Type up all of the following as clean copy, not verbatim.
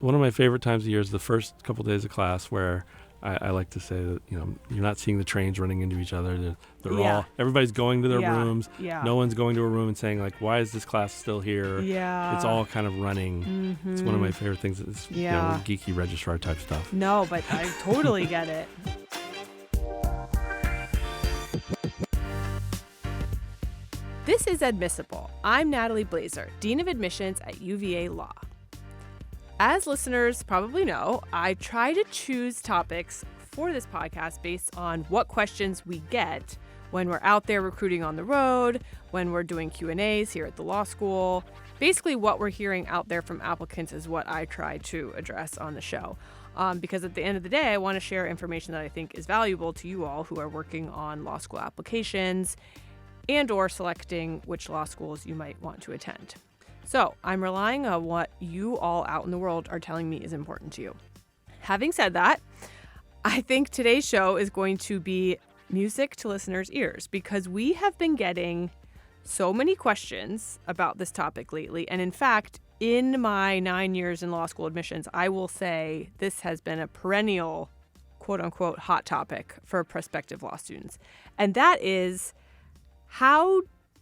One of my favorite times of year is the first couple days of class where I like to say that, you're not seeing the trains running into each other. Everybody's going to their rooms. Yeah. No one's going to a room and saying, like, why is this class still here? Yeah. It's all kind of running. Mm-hmm. It's one of my favorite things. It's geeky registrar type stuff. No, but I totally get it. This is Admissible. I'm Natalie Blazer, Dean of Admissions at UVA Law. As listeners probably know, I try to choose topics for this podcast based on what questions we get when we're out there recruiting on the road, when we're doing Q&As here at the law school. Basically, what we're hearing out there from applicants is what I try to address on the show. Because at the end of the day, I want to share information that I think is valuable to you all who are working on law school applications and or selecting which law schools you might want to attend. So I'm relying on what you all out in the world are telling me is important to you. Having said that, I think today's show is going to be music to listeners' ears because we have been getting so many questions about this topic lately. And in fact, in my 9 years in law school admissions, I will say this has been a perennial, quote unquote, hot topic for prospective law students. And that is, how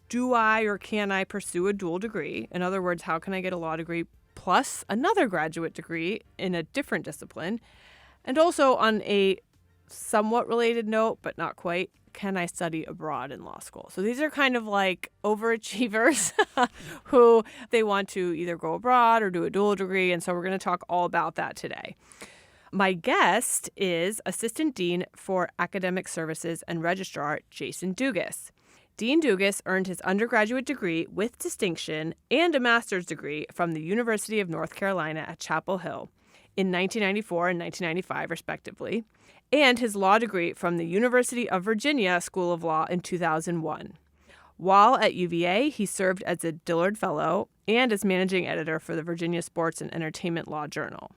do I or can I pursue a dual degree? In other words, how can I get a law degree plus another graduate degree in a different discipline? And also on a somewhat related note, but not quite, can I study abroad in law school? So these are kind of like overachievers who they want to either go abroad or do a dual degree. And so we're going to talk all about that today. My guest is Assistant Dean for Academic Services and Registrar, Jason Dugas. Dean Dugas earned his undergraduate degree with distinction and a master's degree from the University of North Carolina at Chapel Hill in 1994 and 1995, respectively, and his law degree from the University of Virginia School of Law in 2001. While at UVA, he served as a Dillard Fellow and as managing editor for the Virginia Sports and Entertainment Law Journal.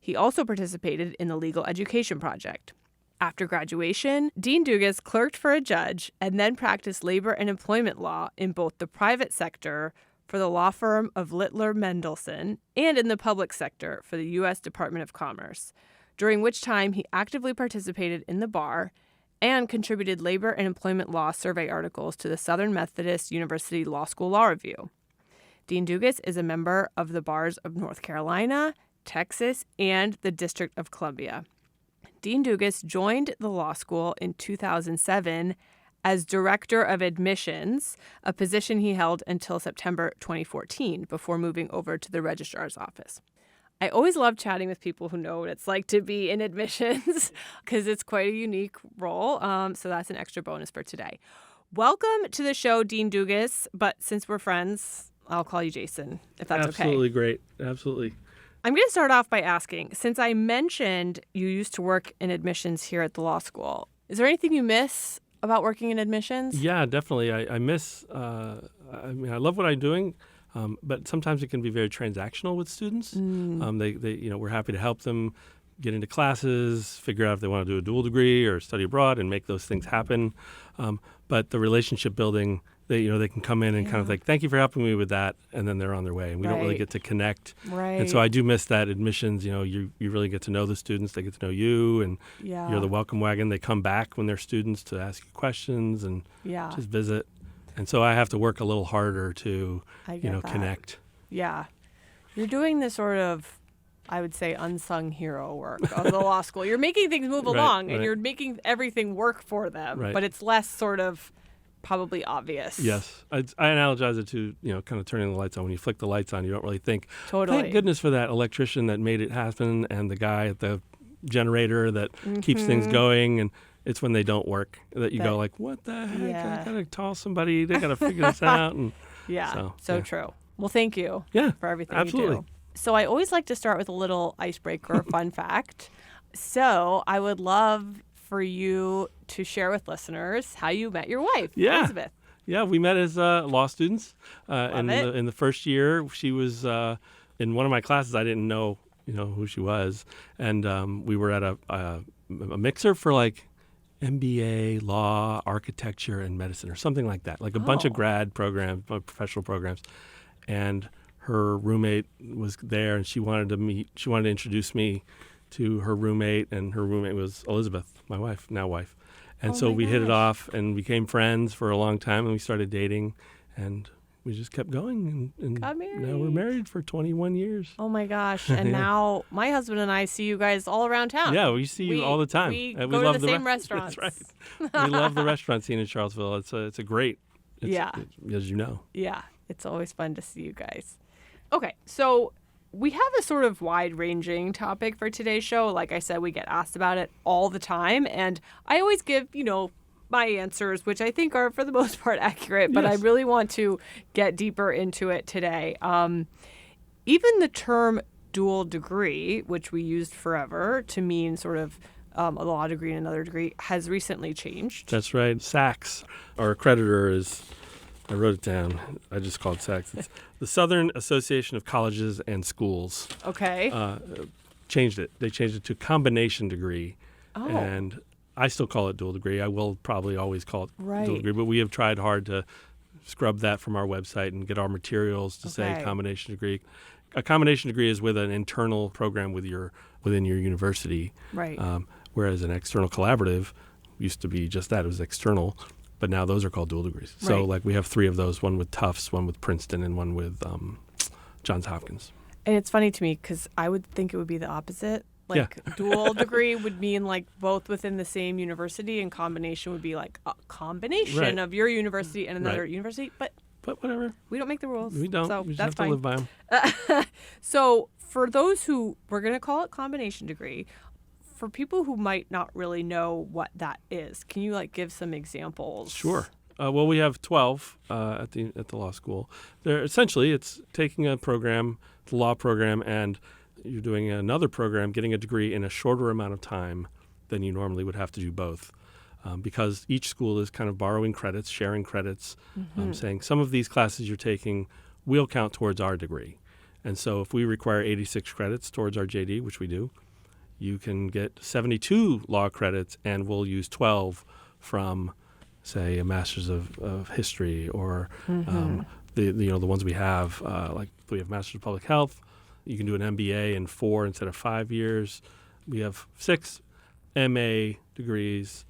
He also participated in the Legal Education Project. After graduation, Dean Dugas clerked for a judge and then practiced labor and employment law in both the private sector for the law firm of Littler Mendelson and in the public sector for the U.S. Department of Commerce, during which time he actively participated in the bar and contributed labor and employment law survey articles to the Southern Methodist University Law School Law Review. Dean Dugas is a member of the bars of North Carolina, Texas, and the District of Columbia. Dean Dugas joined the law school in 2007 as Director of Admissions, a position he held until September 2014 before moving over to the Registrar's office. I always love chatting with people who know what it's like to be in admissions because it's quite a unique role. So that's an extra bonus for today. Welcome to the show, Dean Dugas. But since we're friends, I'll call you Jason, if that's okay. Absolutely great. Absolutely. I'm going to start off by asking, since I mentioned you used to work in admissions here at the law school, is there anything you miss about working in admissions? Yeah, definitely. I miss, I love what I'm doing, but sometimes it can be very transactional with students. We're happy to help them get into classes, figure out if they want to do a dual degree or study abroad and make those things happen. But the relationship building, they can come in and kind of like, thank you for helping me with that, and then they're on their way, and we don't really get to connect. Right. And so I do miss that admissions. You really get to know the students, they get to know you, and you're the welcome wagon. They come back when they're students to ask you questions and just visit. And so I have to work a little harder to connect. Yeah, you're doing this sort of, I would say, unsung hero work of the law school. You're making things move along, and you're making everything work for them, but it's less sort of probably obvious. Yes. I analogize it to, kind of turning the lights on. When you flick the lights on, you don't really think, totally. Thank goodness for that electrician that made it happen and the guy at the generator that keeps things going. And it's when they don't work that you go like, what the heck? I got to call somebody. They got to figure this out. And so true. Well, thank you for everything absolutely. you do. So I always like to start with a little icebreaker fun fact. So I would love for you to share with listeners how you met your wife, Elizabeth. Yeah, we met as law students. In the first year, she was in one of my classes. I didn't know, who she was, and we were at a mixer for like MBA, law, architecture, and medicine, or something like that, like a bunch of grad programs, professional programs, and her roommate was there, and she wanted to introduce me to her roommate, and her roommate was Elizabeth, my wife, now wife. And so we hit it off and became friends for a long time, and we started dating, and we just kept going, and Got married. now we're married for 21 years. Oh my gosh. And now my husband and I see you guys all around town. Yeah, we see you all the time. We And go love to the same restaurants. That's right. We love the restaurant scene in Charlottesville. It's a great, Yeah. as you know. Yeah, it's always fun to see you guys. Okay, so we have a sort of wide-ranging topic for today's show. Like I said, we get asked about it all the time, and I always give, my answers, which I think are for the most part accurate, but Yes. I really want to get deeper into it today. Even the term dual degree, which we used forever to mean sort of a law degree and another degree, has recently changed. That's right. SACS, our accreditor, is, I wrote it down. I just called SACS. It's the Southern Association of Colleges and Schools. Okay. Changed it. They changed it to combination degree. Oh. And I still call it dual degree. I will probably always call it Right. dual degree, but we have tried hard to scrub that from our website and get our materials to say Okay. combination degree. A combination degree is with an internal program within your university, Right. whereas an external collaborative used to be just that. It was external, but now those are called dual degrees. So Right. like we have 3 of those, one with Tufts, one with Princeton, and one with Johns Hopkins. And it's funny to me because I would think it would be the opposite. Like dual degree would mean like both within the same university, and combination would be like a combination Right. of your university and another Right. university. But But whatever. we don't make the rules. We don't. So we just that's have to live by them. So for those who, we're going to call it combination degree, for people who might not really know what that is, can you like give some examples? Sure. Well, we have 12 at the law school. It's taking a program, the law program, and you're doing another program, getting a degree in a shorter amount of time than you normally would have to do both. Because each school is kind of borrowing credits, sharing credits, saying some of these classes you're taking will count towards our degree. And so if we require 86 credits towards our JD, which we do, you can get 72 law credits, and we'll use 12 from, say, a Master's of History, or the ones we have, like we have Master's of Public Health. You can do an MBA in 4 instead of 5 years. We have 6 MA degrees,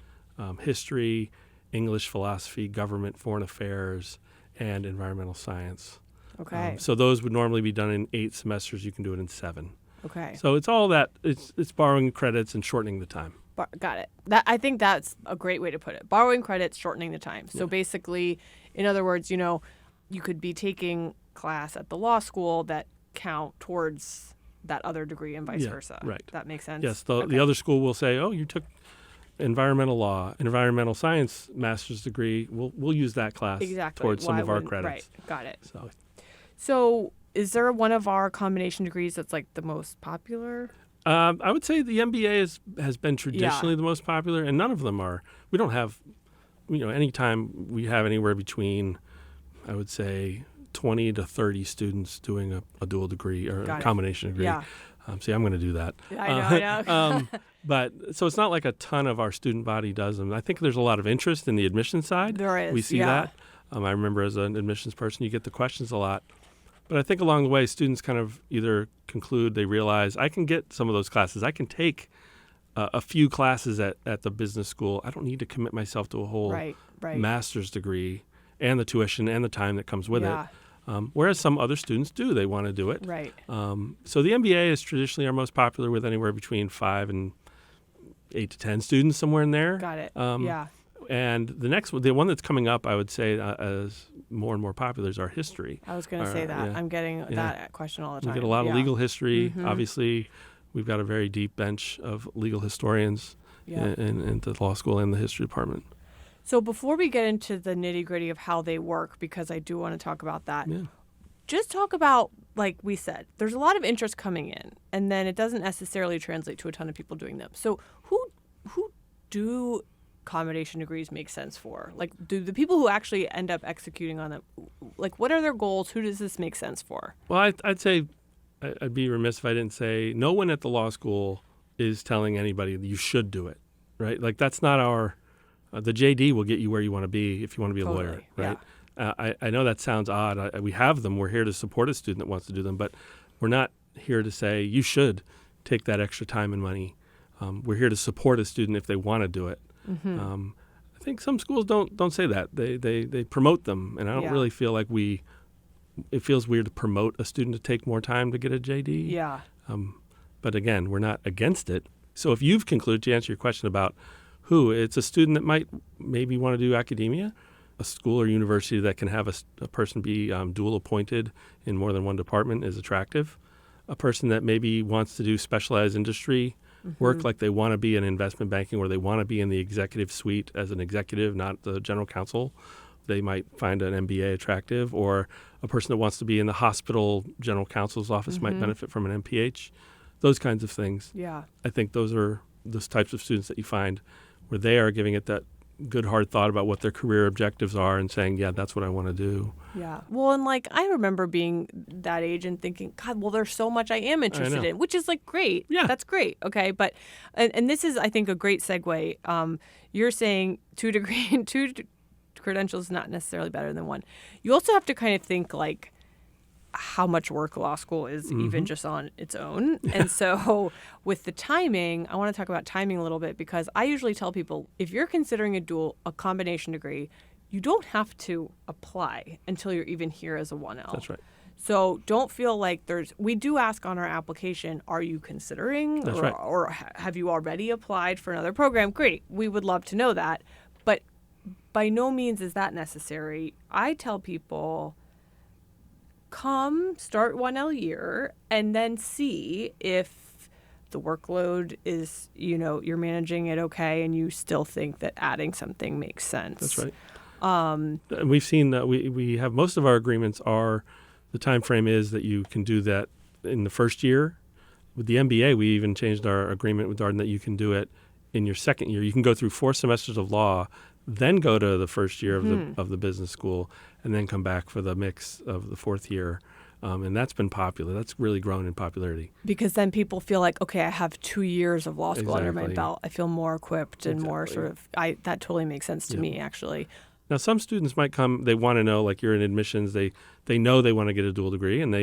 history, English, philosophy, government, foreign affairs, and environmental science. Okay. So those would normally be done in 8 semesters. You can do it in 7. Okay. So it's all that. It's borrowing credits and shortening the time. Got it. I think that's a great way to put it. Borrowing credits, shortening the time. So basically, in other words, you could be taking class at the law school that count towards that other degree and vice versa. Right. That makes sense? Yes. The other school will say, oh, you took environmental law, environmental science master's degree. We'll use that class towards some of our credits. Right. Got it. So is there one of our combination degrees that's like the most popular? I would say the MBA has been traditionally the most popular, and none of them are. We don't have, anytime we have anywhere between, I would say, 20 to 30 students doing a dual degree or a combination degree. Yeah. See, I'm going to do that. I know. But so it's not like a ton of our student body does them. I think there's a lot of interest in the admissions side. There is. We see that. I remember as an admissions person, you get the questions a lot. But I think along the way, students kind of either conclude, they realize, I can get some of those classes. I can take a few classes at the business school. I don't need to commit myself to a whole master's degree and the tuition and the time that comes with it. Whereas some other students do. They want to do it. Right. So the MBA is traditionally our most popular, with anywhere between 5 and 8 to 10 students, somewhere in there. Got it. And the one that's coming up, I would say, as more and more popular, is our history. I was going to say that. I'm getting that question all the time. We get a lot of legal history. Obviously, we've got a very deep bench of legal historians in the law school and the history department. So before we get into the nitty-gritty of how they work, because I do want to talk about that, just talk about, like we said, there's a lot of interest coming in, and then it doesn't necessarily translate to a ton of people doing them. So who do combination degrees make sense for? Like, do the people who actually end up executing on them, like, what are their goals? Who does this make sense for? Well, I'd say I'd be remiss if I didn't say no one at the law school is telling anybody that you should do it, right? Like, that's not our the JD will get you where you want to be if you want to be a lawyer, right? I know that sounds odd. We have them. We're here to support a student that wants to do them, but we're not here to say you should take that extra time and money. We're here to support a student if they want to do it. I think some schools don't say that. They promote them, and I don't really feel like it feels weird to promote a student to take more time to get a JD. Yeah. But again, we're not against it. So if you've concluded, to answer your question about who, it's a student that might maybe want to do academia, a school or university that can have a person be dual appointed in more than one department is attractive. A person that maybe wants to do specialized industry work, like they want to be in investment banking or they want to be in the executive suite as an executive, not the general counsel. They might find an MBA attractive, or a person that wants to be in the hospital general counsel's office might benefit from an MPH. Those kinds of things. Yeah. I think those are those types of students that you find where they are giving it that good hard thought about what their career objectives are and saying, yeah, that's what I want to do. Yeah. Well, and like I remember being that age and thinking, God, well, there's so much I am interested in, which is like great. Yeah. That's great. Okay. But, and this is, I think, a great segue. You're saying two credentials, not necessarily better than one. You also have to kind of think like how much work law school is even just on its own. And so with the timing, I want to talk about timing a little bit, because I usually tell people, if you're considering a combination degree, you don't have to apply until you're even here as a 1L. That's right. So don't feel like we do ask on our application, are you considering That's right. or have you already applied for another program? Great. We would love to know that. But by no means is that necessary. I tell people, come start 1L year and then see if the workload is, you're managing it okay and you still think that adding something makes sense. That's right. And we've seen that we have most of our agreements the time frame is that you can do that in the first year. With the MBA, we even changed our agreement with Darden that you can do it in your second year. You can go through 4 semesters of law, then go to the first year of the business school, and then come back for the mix of the 4th year. And that's been popular. That's really grown in popularity. Because then people feel like, okay, I have 2 years of law school under my belt. I feel more equipped and more sort of, that totally makes sense to me, actually. Now, some students might come, they want to know, like you're in admissions, they know they want to get a dual degree, and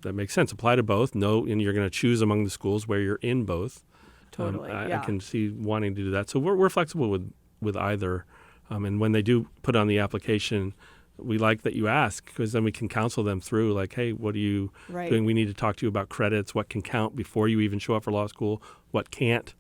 that makes sense. Apply to both. And you're going to choose among the schools where you're in both. Totally, I can see wanting to do that. So we're flexible with either. And when they do put on the application, we like that you ask, because then we can counsel them through, like, hey, what are you doing? We need to talk to you about credits, what can count before you even show up for law school, what can't.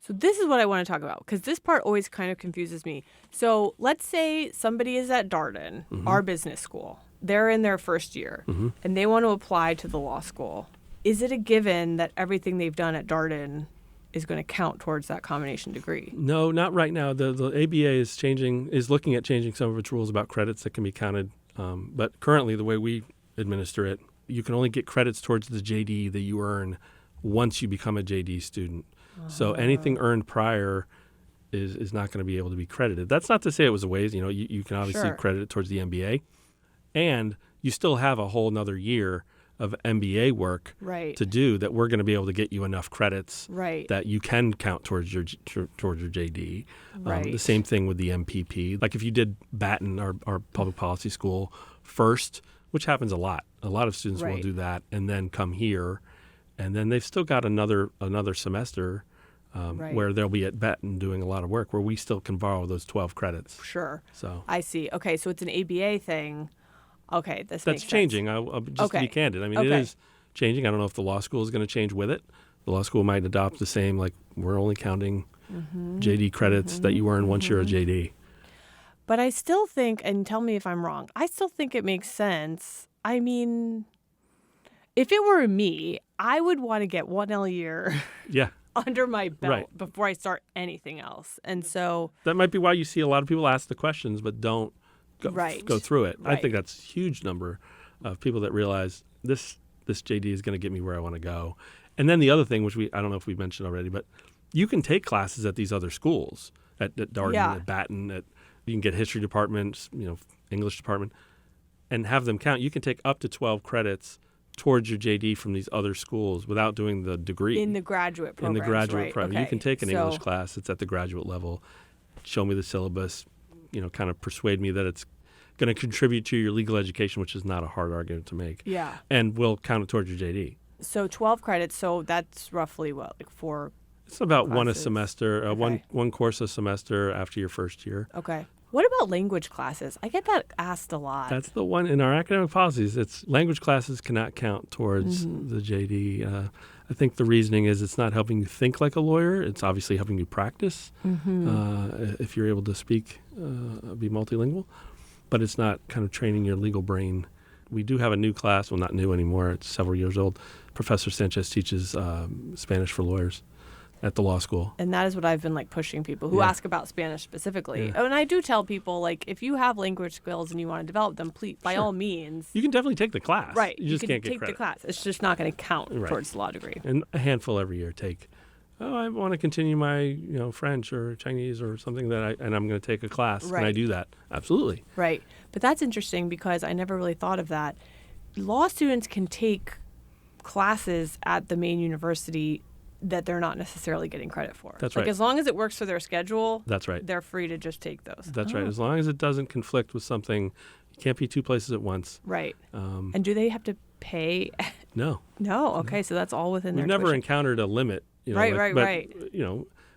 So this is what I want to talk about, because this part always kind of confuses me. So let's say somebody is at Darden, our business school. They're in their first year, and they want to apply to the law school. Is it a given that everything they've done at Darden is going to count towards that combination degree? No, not right now. The ABA is looking at changing some of its rules about credits that can be counted. But currently, the way we administer it, you can only get credits towards the JD that you earn once you become a JD student. So anything earned prior is not going to be able to be credited. That's not to say it was a waste. You can obviously credit it towards the MBA. And you still have a whole nother year of MBA work to do that we're going to be able to get you enough credits that you can count towards your JD. The same thing with the MPP. Like if you did Batten, our public policy school, first, which happens a lot. A lot of students will do that and then come here, and then they've still got another semester where they'll be at Batten doing a lot of work, where we still can borrow those 12 credits. Sure. So I see. Okay, so it's an ABA thing. Okay, that's changing. I'll just to be candid. I mean, it is changing. I don't know if the law school is going to change with it. The law school might adopt the same, like we're only counting JD credits that you earn once you're a JD. But I still think, and tell me if I'm wrong, I still think it makes sense. I mean, if it were me, I would want to get 1L year under my belt before I start anything else. And so that might be why you see a lot of people ask the questions but don't go through it. I think that's a huge number of people that realize this JD is going to get me where I want to go. And then the other thing, which I don't know if we've mentioned already, but you can take classes at these other schools, at Darden, at Batten, you can get history department, English department, and have them count. You can take up to 12 credits towards your JD from these other schools without doing the degree. In the graduate program. In the graduate program. Okay. You can take an English class. It's at the graduate level. Show me the syllabus, kind of persuade me that it's going to contribute to your legal education, which is not a hard argument to make. Yeah. And will count it towards your JD. So 12 credits. So that's roughly what, like 4 It's about one a classes? semester, Okay. one course a semester after your first year. Okay. What about language classes? I get that asked a lot. That's the one in our academic policies. It's language classes cannot count towards the JD. I think the reasoning is it's not helping you think like a lawyer. It's obviously helping you practice if you're able to speak, be multilingual. But it's not kind of training your legal brain. We do have a new class. Well, not new anymore. It's several years old. Professor Sanchez teaches Spanish for lawyers at the law school. And that is what I've been like pushing people who ask about Spanish specifically. Yeah. And I do tell people, like, if you have language skills and you want to develop them, please, by all means. You can definitely take the class. Right. You just can can't get take credit. the class. It's just not going to count Right. towards the law degree. And a handful every year take. Oh, I want to continue my French or Chinese or something and I'm going to take a class. Right. Can I do that? Absolutely. Right. But that's interesting because I never really thought of that. Law students can take classes at the main university that they're not necessarily getting credit for. That's like, right. as long as it works for their schedule, That's right. they're free to just take those. That's right. As long as it doesn't conflict with something, you can't be two places at once. Right. And do they have to pay? No. No. Okay. So that's all within We've their never tuition. encountered a limit. Right, but, right.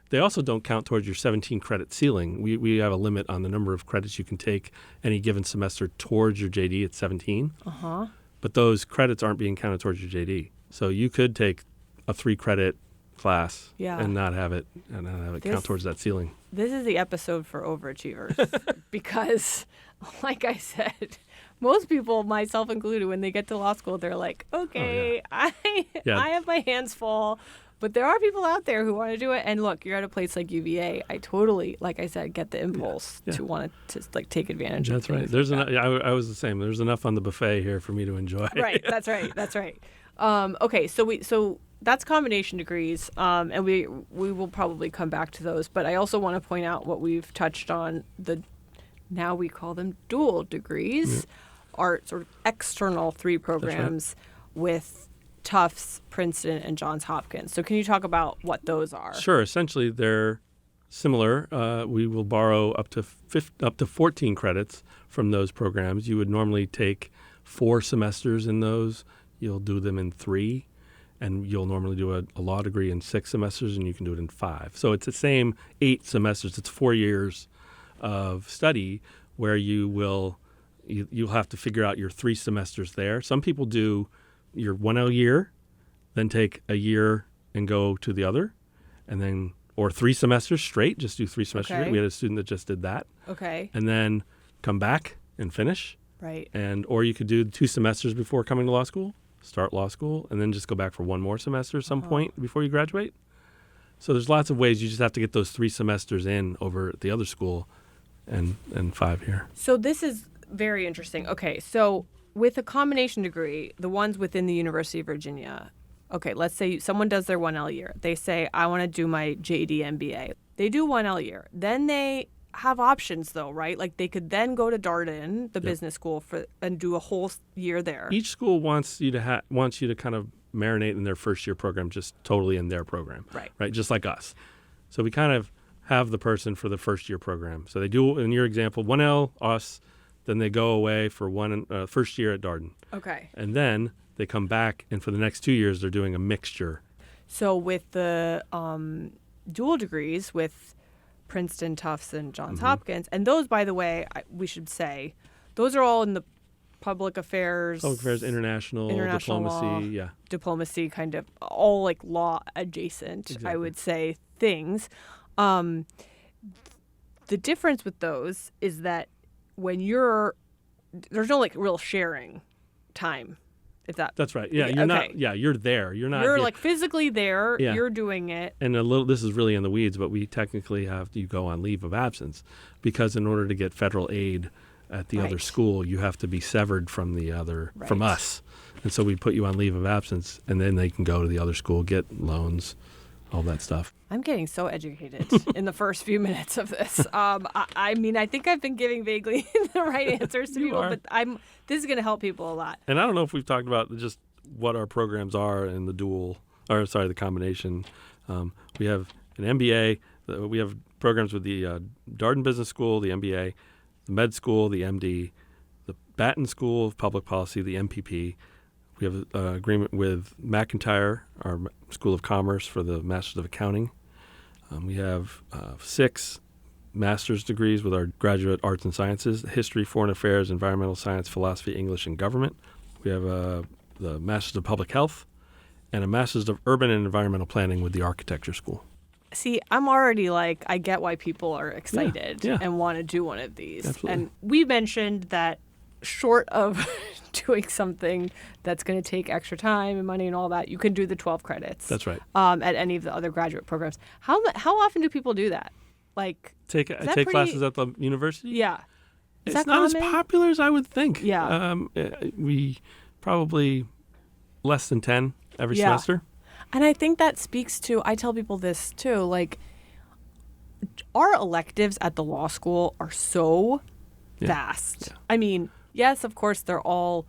They also don't count towards your 17 credit ceiling. We have a limit on the number of credits you can take any given semester towards your JD at 17. Uh-huh. But those credits aren't being counted towards your JD. So you could take a 3-credit class and not have it count towards that ceiling. This is the episode for overachievers because, like I said, most people, myself included, when they get to law school, they're like, okay, I have my hands full. But there are people out there who want to do it. And look, you're at a place like UVA. I totally, like I said, get the impulse to want to like take advantage of That's right. things There's like that. I was the same. There's enough on the buffet here for me to enjoy. Right. That's right. That's right. Okay. So that's combination degrees, and we will probably come back to those. But I also want to point out what we've touched on. Now we call them dual degrees, are sort of external 3 programs with Tufts, Princeton, and Johns Hopkins. So can you talk about what those are? Sure. Essentially, they're similar. We will borrow up to 14 credits from those programs. You would normally take 4 semesters in those. You'll do them in 3, and you'll normally do a law degree in 6 semesters, and you can do it in 5. So it's the same 8 semesters. It's 4 years of study where you'll have to figure out your 3 semesters there. Some people do your 1L year, then take a year and go to the other, and then or 3 semesters straight, just do 3 semesters. Okay. We had a student that just did that. Okay. And then come back and finish. Right. Or you could do 2 semesters before coming to law school, start law school, and then just go back for 1 more semester at some point before you graduate. So there's lots of ways. You just have to get those 3 semesters in over at the other school and 5 here. So this is very interesting. Okay, so with a combination degree, the ones within the University of Virginia, okay, let's say someone does their 1L year. They say, I want to do my JD MBA. They do 1L year. Then they have options, though, right? Like they could then go to Darden, the business school, and do a whole year there. Each school wants you to kind of marinate in their first year program, just totally in their program, right? Just like us. So we kind of have the person for the first year program. So they do, in your example, 1L, us, then they go away for first year at Darden. Okay. And then they come back, and for the next 2 years, they're doing a mixture. So with the dual degrees with Princeton, Tufts, and Johns Hopkins, and those, by the way, we should say, those are all in the public affairs, international diplomacy, law, diplomacy, kind of all like law adjacent, I would say, things. The difference with those is that when there's no like real sharing time. If that's right. Yeah, you're not. Yeah, you're there. You're not. You're like physically there. Yeah. You're doing it. And this is really in the weeds, but we technically you go on leave of absence because in order to get federal aid at the other school, you have to be severed from the other from us, and so we put you on leave of absence, and then they can go to the other school, get loans, all that stuff. I'm getting so educated in the first few minutes of this. I mean, I think I've been giving vaguely the right answers to people, but this is going to help people a lot. And I don't know if we've talked about just what our programs are in the combination. We have an MBA. We have programs with the Darden Business School, the MBA, the med school, the MD, Batten School of Public Policy, the MPP. We have an agreement with McIntyre, our School of Commerce, for the Masters of Accounting. We have 6 master's degrees with our graduate arts and sciences: history, foreign affairs, environmental science, philosophy, English, and government. We have the Masters of Public Health and a Masters of Urban and Environmental Planning with the Architecture School. See, I'm already like, I get why people are excited and want to do one of these. Absolutely. And we mentioned that short of doing something that's going to take extra time and money and all that, you can do the 12 credits. That's right. At any of the other graduate programs. How often do people do that? Like, Take classes at the university? Yeah. Is It's that not common? as popular as I would think. Yeah. We probably less than 10 every Yeah. semester. And I think that speaks to, I tell people this too, like, our electives at the law school are so vast. Yeah. I mean, yes, of course, they're all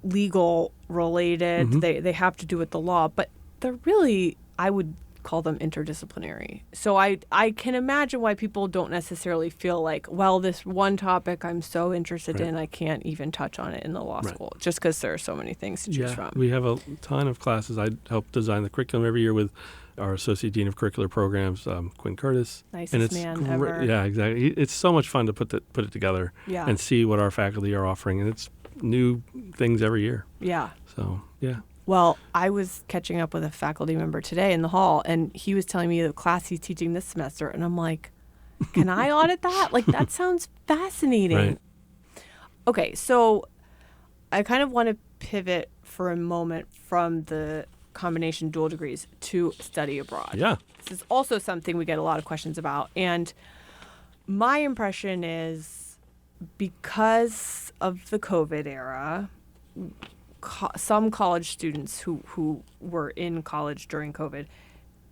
legal related. Mm-hmm. They have to do with the law, but they're really, I would call them interdisciplinary. So I can imagine why people don't necessarily feel like, well, this one topic I'm so interested in, I can't even touch on it in the law school, just because there are so many things to choose from. We have a ton of classes. I help design the curriculum every year with our Associate Dean of Curricular Programs, Quinn Curtis. Nicest man ever. Yeah, exactly. It's so much fun to put it together and see what our faculty are offering, and it's new things every year. Yeah. So, yeah. Well, I was catching up with a faculty member today in the hall, and he was telling me the class he's teaching this semester, and I'm like, can I audit that? Like, that sounds fascinating. Right. Okay, so I kind of want to pivot for a moment from the combination dual degrees to study abroad. Yeah. This is also something we get a lot of questions about, and my impression is because of the COVID era, some college students who were in college during COVID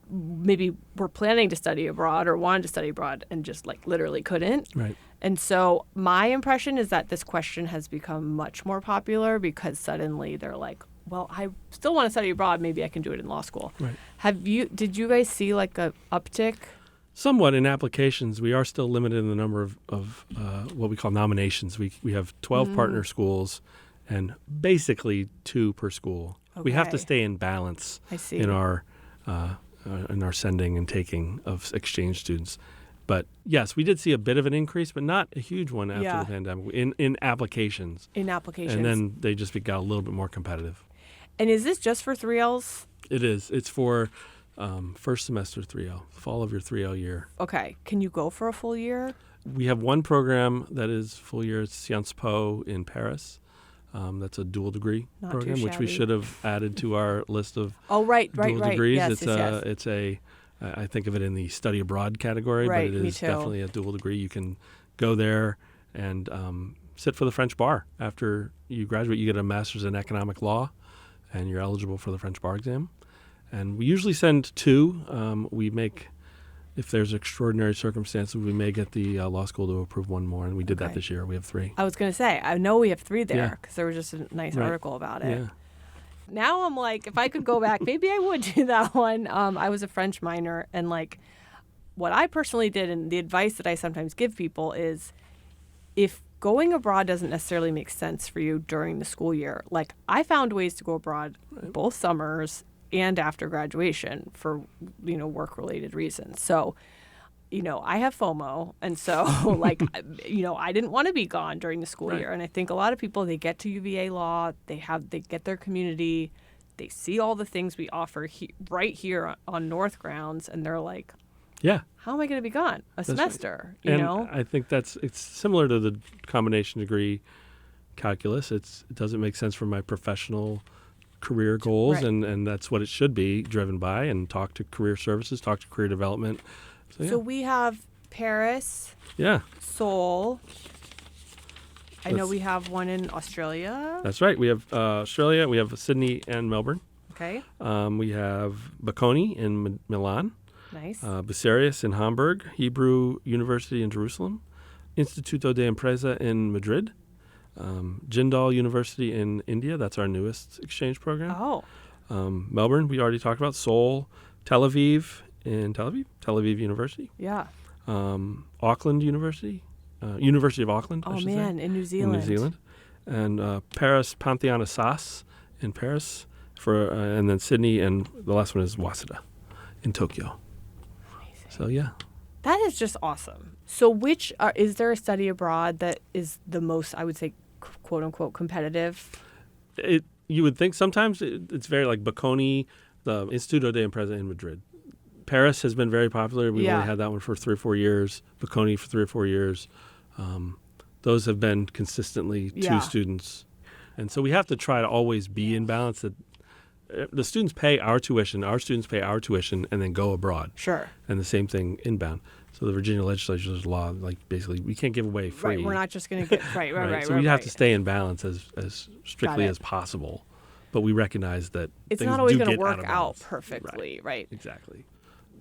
maybe were planning to study abroad or wanted to study abroad and just like literally couldn't. Right. And so my impression is that this question has become much more popular because suddenly they're like, well, I still want to study abroad. Maybe I can do it in law school. Right. Did you guys see like a uptick? Somewhat in applications. We are still limited in the number of what we call nominations. We have 12 partner schools and basically 2 per school. We have to stay in balance in our sending and taking of exchange students. But yes, we did see a bit of an increase, but not a huge one after the pandemic in applications. In applications. And then they just got a little bit more competitive. And is this just for 3Ls? It is. It's for first semester 3L, fall of your 3L year. Okay. Can you go for a full year? We have one program that is full year. It's Sciences Po in Paris. That's a dual degree program, which we should have added to our list of dual degrees. Yes, It's I think of it in the study abroad category, right, but it is definitely a dual degree. You can go there and sit for the French bar. After you graduate, you get a master's in economic law, and you're eligible for the French bar exam. And we usually send 2. We make, if there's extraordinary circumstances, we may get the law school to approve 1 more, and we did that this year. We have 3. I was going to say, I know we have 3 there because there was just a nice article about it. Yeah. Now I'm like, if I could go back, maybe I would do that one. I was a French minor, and like what I personally did, and the advice that I sometimes give people is if going abroad doesn't necessarily make sense for you during the school year, like I found ways to go abroad both summers and after graduation for, work-related reasons. So, I have FOMO. And so, I didn't want to be gone during the school year. And I think a lot of people, they get to UVA Law, they get their community, they see all the things we offer right here on North Grounds, and they're like, yeah, how am I going to be gone a semester? Right. You know? I think it's similar to the combination degree calculus. It doesn't make sense for my professional career goals, and that's what it should be driven by, and talk to career services, talk to career development. So we have Paris, Seoul. I know we have one in Australia. That's right. We have Australia. We have Sydney and Melbourne. Okay. We have Bocconi in Milan. Nice. Bucerius in Hamburg. Hebrew University in Jerusalem. Instituto de Empresa in Madrid. Jindal University in India. That's our newest exchange program. Oh. Melbourne, we already talked about. Seoul. Tel Aviv in Tel Aviv University. Yeah. Auckland University. University of Auckland, I should say. In New Zealand. and Paris Panthéon Assas in Paris, and then Sydney, and the last one is Waseda in Tokyo. Amazing. So yeah. That is just awesome. So is there a study abroad that is the most, I would say, quote unquote, competitive? You would think sometimes it's very like Bocconi, the Instituto de Empresa in Madrid. Paris has been very popular. We've only had that one for 3 or 4 years. Bocconi for 3 or 4 years. Those have been consistently 2 students. And so we have to try to always be in balance, that the students pay our students pay our tuition, and then go abroad. Sure. And the same thing inbound. So the Virginia legislature's law, like basically, we can't give away free. Right, we're not just going to get, right. So we have to stay in balance as strictly as possible. But we recognize that it's things not always going to work out perfectly, right? Exactly.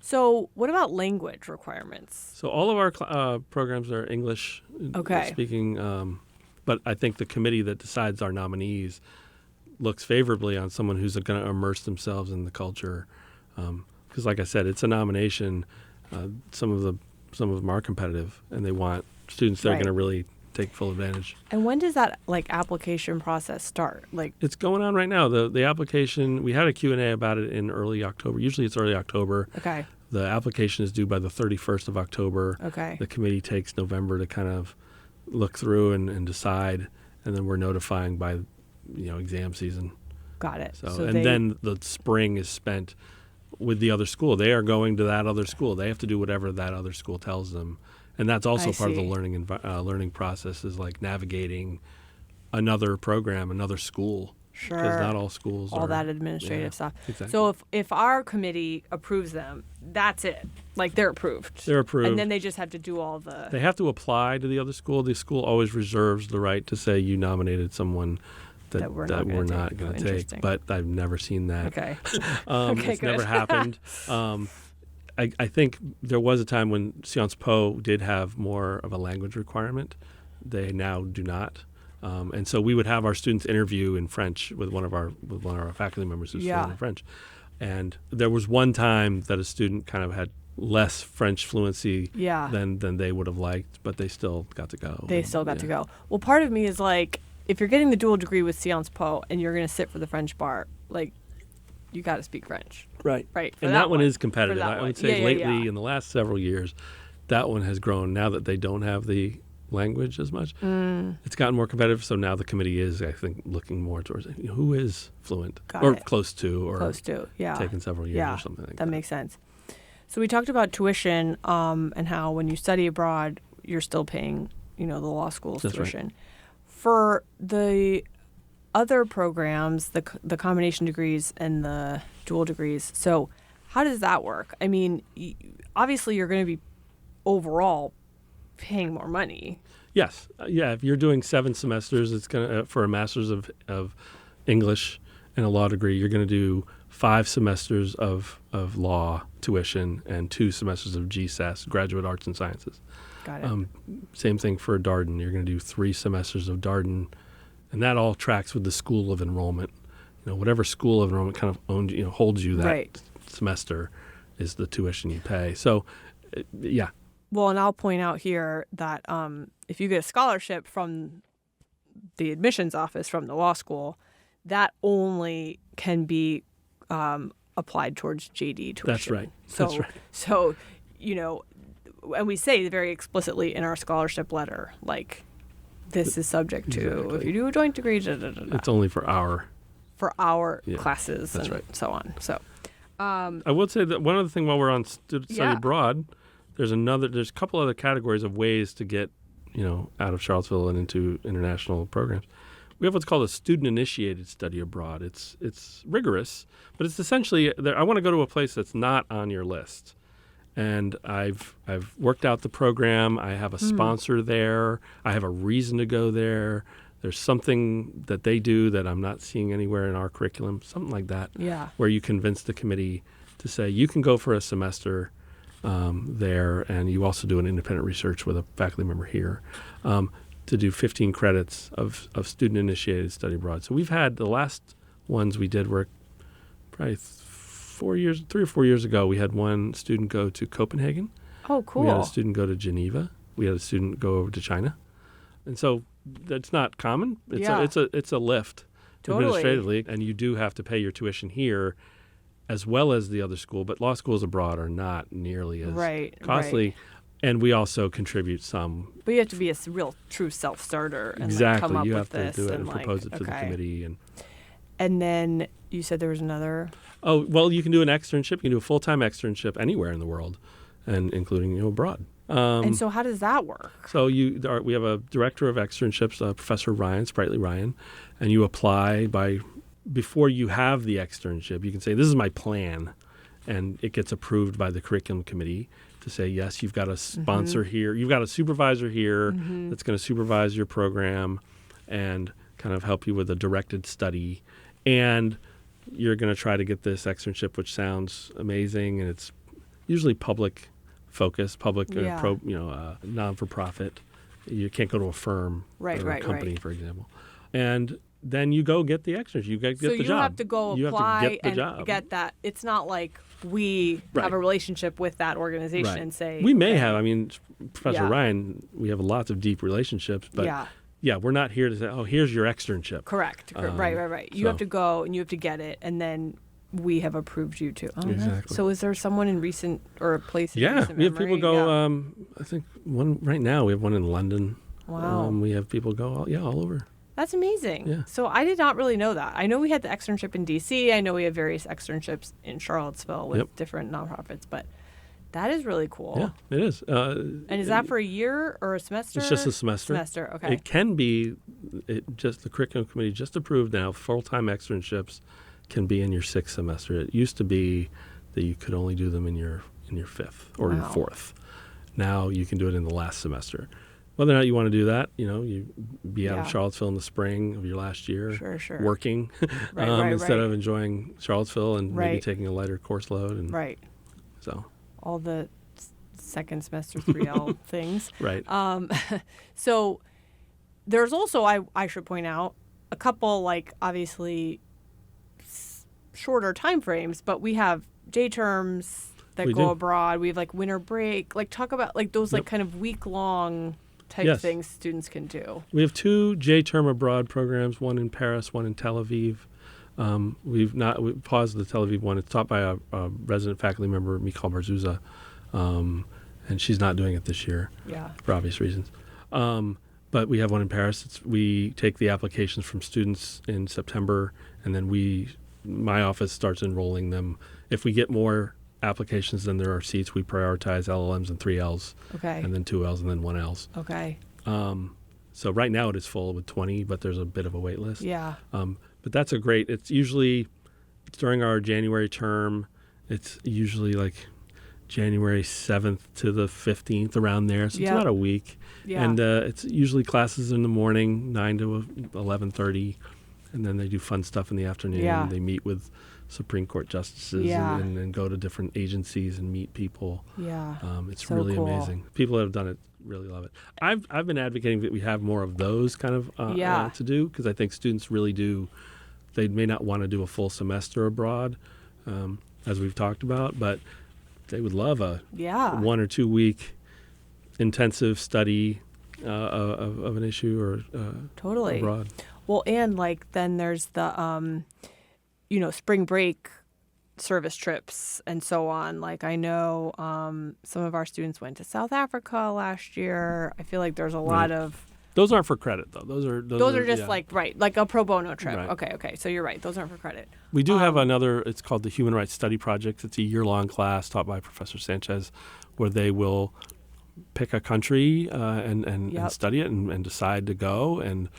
So what about language requirements? So all of our programs are English speaking, but I think the committee that decides our nominees looks favorably on someone who's going to immerse themselves in the culture. Because like I said, it's a nomination. Some of them are competitive, and they want students that are going to really take full advantage. And when does that application process start? It's going on right now. The application, we had a Q&A about it in early October. Usually it's early October. Okay. The application is due by the 31st of October. Okay. The committee takes November to kind of look through and decide, and then we're notifying by exam season. Got it. So then the spring is spent with the other school. They are going to that other school. They have to do whatever that other school tells them. And that's also part of the learning process, is like navigating another program, another school. Sure. Because not all schools all that administrative stuff. Exactly. So if our committee approves them, that's it. They're approved. They're approved. And then they just have to do all the... They have to apply to the other school. The school always reserves the right to say you nominated someone that we're not going to take. But I've never seen that. Okay. It's never happened. I think there was a time when Sciences Po did have more of a language requirement. They now do not. And so we would have our students interview in French with one of our faculty members who's fluent in French. And there was one time that a student kind of had less French fluency than they would have liked, but they still got to go. They still got to go. Well, part of me is if you're getting the dual degree with Sciences Po and you're going to sit for the French bar, you got to speak French. Right. Right. And that one is competitive. I would say lately, in the last several years, that one has grown. Now that they don't have the language as much, it's gotten more competitive. So now the committee is, I think, looking more towards who is fluent close to, taken several years or something like that. That makes sense. So we talked about tuition and how when you study abroad, you're still paying, the law school's tuition. Right. For the other programs, the combination degrees and the dual degrees, so how does that work? I mean, obviously you're going to be overall paying more money. Yes. If you're doing 7 semesters, it's going to for a master's of English and a law degree, you're going to do 5 semesters of law tuition and 2 semesters of GSAS, Graduate Arts and Sciences. Got it. Same thing for Darden. You're going to do 3 semesters of Darden, and that all tracks with the school of enrollment. Whatever school of enrollment kind of holds you that semester is the tuition you pay. So, yeah. Well, and I'll point out here that if you get a scholarship from the admissions office from the law school, that only can be applied towards JD tuition. That's right. That's right. So, and we say very explicitly in our scholarship letter, this is subject to if you do a joint degree. It's only for our classes and so on. So, I would say that one other thing while we're on study abroad, there's a couple other categories of ways to get out of Charlottesville and into international programs. We have what's called a student-initiated study abroad. It's rigorous, but it's essentially I want to go to a place that's not on your list. And I've worked out the program. I have a sponsor there. I have a reason to go there. There's something that they do that I'm not seeing anywhere in our curriculum, something like that, where you convince the committee to say you can go for a semester there, and you also do an independent research with a faculty member here to do 15 credits of student-initiated study abroad. So we've had the last ones we did were probably 3 or 4 years ago. We had one student go to Copenhagen. Oh, cool. We had a student go to Geneva. We had a student go over to China. And so that's not common. Yeah. It's a lift Totally. administratively, and you do have to pay your tuition here as well as the other school. But law schools abroad are not nearly as Right, costly. right. And we also contribute some. But you have to be a real true self-starter and Exactly. come up You with have to this do it and like, propose it to the okay. committee. And then you said there was another. Oh, well, you can do an externship. You can do a full-time externship anywhere in the world, and including abroad. And so how does that work? So we have a director of externships, Professor Ryan, Sprightly Ryan, and you apply before you have the externship. You can say, this is my plan, and it gets approved by the curriculum committee to say, yes, you've got a sponsor here. You've got a supervisor here that's going to supervise your program and kind of help you with a directed study. And you're going to try to get this externship, which sounds amazing, and it's usually public focused, non-for-profit. You can't go to a firm or a company, for example. And then you go get the externship. You get the job. So you have to go you apply have to get the and job. get that. It's not like we have a relationship with that organization and say. We may okay. have. I mean, Professor Ryan, we have lots of deep relationships, but we're not here to say, oh, here's your externship. Correct. Right. You have to go and you have to get it, and then we have approved you to. Oh, exactly. So is there someone in recent or a place? Yeah, recent we have memory? people go. I think one right now. We have one in London. Wow. We have people go. All over. That's amazing. Yeah. So I did not really know that. I know we had the externship in D.C. I know we have various externships in Charlottesville with different nonprofits, but that is really cool. Yeah, it is. And is that for a year or a semester? It's just a semester. Okay. It can be. The curriculum committee just approved now. Full-time externships can be in your sixth semester. It used to be that you could only do them in your fifth or your fourth. Now you can do it in the last semester. Whether or not you want to do that, you be out of Charlottesville in the spring of your last year, working instead of enjoying Charlottesville and maybe taking a lighter course load. So all the second semester 3L things. Right. So there's also, I should point out, a couple obviously shorter time frames, but we have J terms that go abroad. We have winter break. Talk about those kind of week-long type things students can do. We have 2 J-term abroad programs, one in Paris, one in Tel Aviv. We paused the Tel Aviv one. It's taught by a resident faculty member, Michal Barzuza, and she's not doing it this year for obvious reasons. But we have one in Paris. We take the applications from students in September, and then my office starts enrolling them. If we get more applications than there are seats, we prioritize LLMs and 3Ls, and then 2Ls and then 1Ls. Okay. So right now it is full with 20, but there's a bit of a wait list. Yeah. But that's it's usually during our January term. It's usually January 7th to the 15th, around there. So it's about a week. Yeah. And it's usually classes in the morning, 9 to 11:30, and then they do fun stuff in the afternoon. Yeah. They meet with Supreme Court justices and go to different agencies and meet people. Yeah. It's so really cool. amazing. People that have done it really love it. I've been advocating that we have more of those kind of to do, because I think students really do. They may not want to do a full semester abroad, as we've talked about, but they would love a 1 or 2 week intensive study of an issue or abroad. Well, and then there's the spring break service trips and so on. I know some of our students went to South Africa last year. I feel like there's a lot of. Those aren't for credit, though. Those are just a pro bono trip. Right. Okay. So you're right. Those aren't for credit. We do have another. It's called the Human Rights Study Project. It's a year-long class taught by Professor Sanchez, where they will pick a country and study it and decide to go and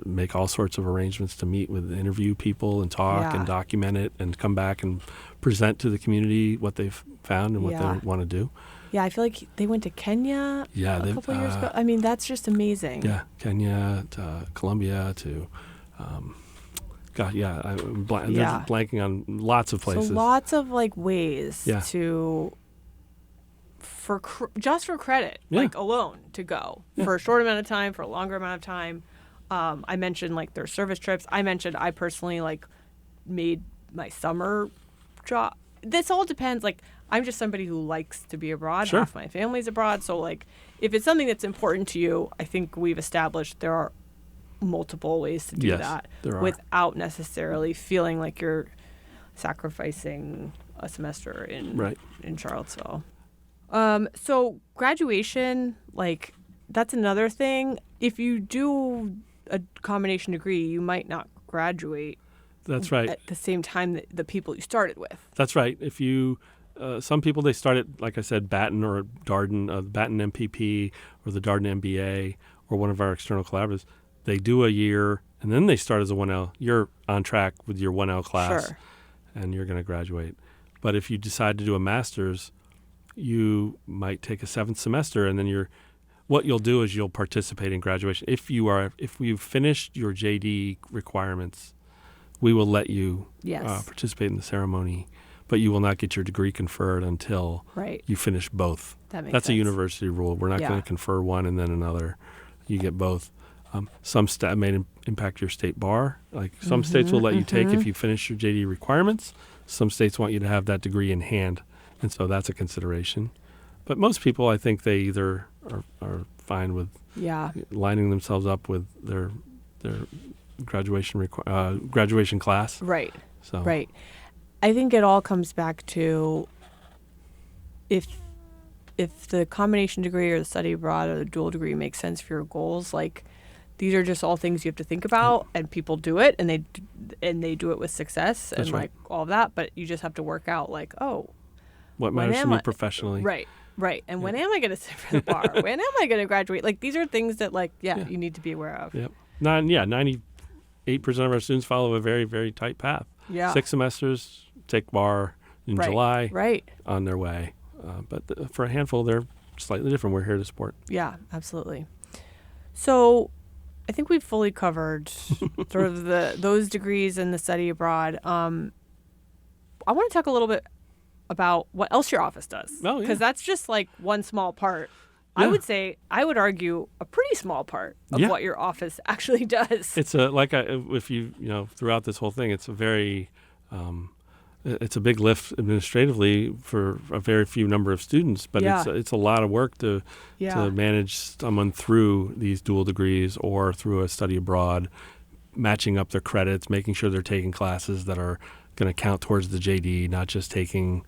make all sorts of arrangements to meet with, interview people and talk and document it and come back and present to the community what they've found and what they want to do. Yeah, I feel like they went to Kenya a couple years ago. I mean, that's just amazing. Yeah, Kenya to Colombia to, I'm blanking on lots of places. So lots of ways to, just for credit, alone to go for a short amount of time, for a longer amount of time. I mentioned their service trips. I mentioned I personally made my summer job. This all depends. I'm just somebody who likes to be abroad. Sure. Half my family's abroad. So, like, if it's something that's important to you, I think we've established there are multiple ways to do Yes, that there are. without necessarily feeling like you're sacrificing a semester in Charlottesville. So graduation, like, that's another thing. If you do a combination degree, you might not graduate. That's right. At the same time that the people you started with. That's right. If you, some people, they start at, like I said, Batten or Darden, Batten MPP or the Darden MBA or one of our external collaboratives. They do a year and then they start as a 1L. You're on track with your 1L class and you're going to graduate. But if you decide to do a master's, you might take a 7th semester and then what you'll do is you'll participate in graduation. If you've finished your JD requirements, we will let you participate in the ceremony, but you will not get your degree conferred until you finish both. That's sense. A university rule. We're not going to confer one and then another. You get both. Some may impact your state bar. Like some states will let you take if you finish your JD requirements. Some states want you to have that degree in hand, and so that's a consideration. But most people, I think, they either are fine with lining themselves up with their graduation class. Right. So. Right. I think it all comes back to if the combination degree or the study abroad or the dual degree makes sense for your goals, like these are just all things you have to think about, and people do it, and they do it with success. That's and right. like all of that. But you just have to work out like, what matters to me professionally. Right. And when am I going to sit for the bar? When am I going to graduate? Like these are things that you need to be aware of. Yep. 98% of our students follow a very, very tight path. Yeah. 6 semesters, take bar in July. Right. On their way. But for a handful, they're slightly different. We're here to support. Yeah, absolutely. So I think we've fully covered sort of those degrees and the study abroad. I want to talk a little bit about what else your office does. Oh, yeah. Because that's just like one small part. Yeah. I would argue a pretty small part of what your office actually does. It's if you throughout this whole thing, it's a very, it's a big lift administratively for a very few number of students, but it's a lot of work to manage someone through these dual degrees or through a study abroad, matching up their credits, making sure they're taking classes that are going to count towards the JD, not just taking,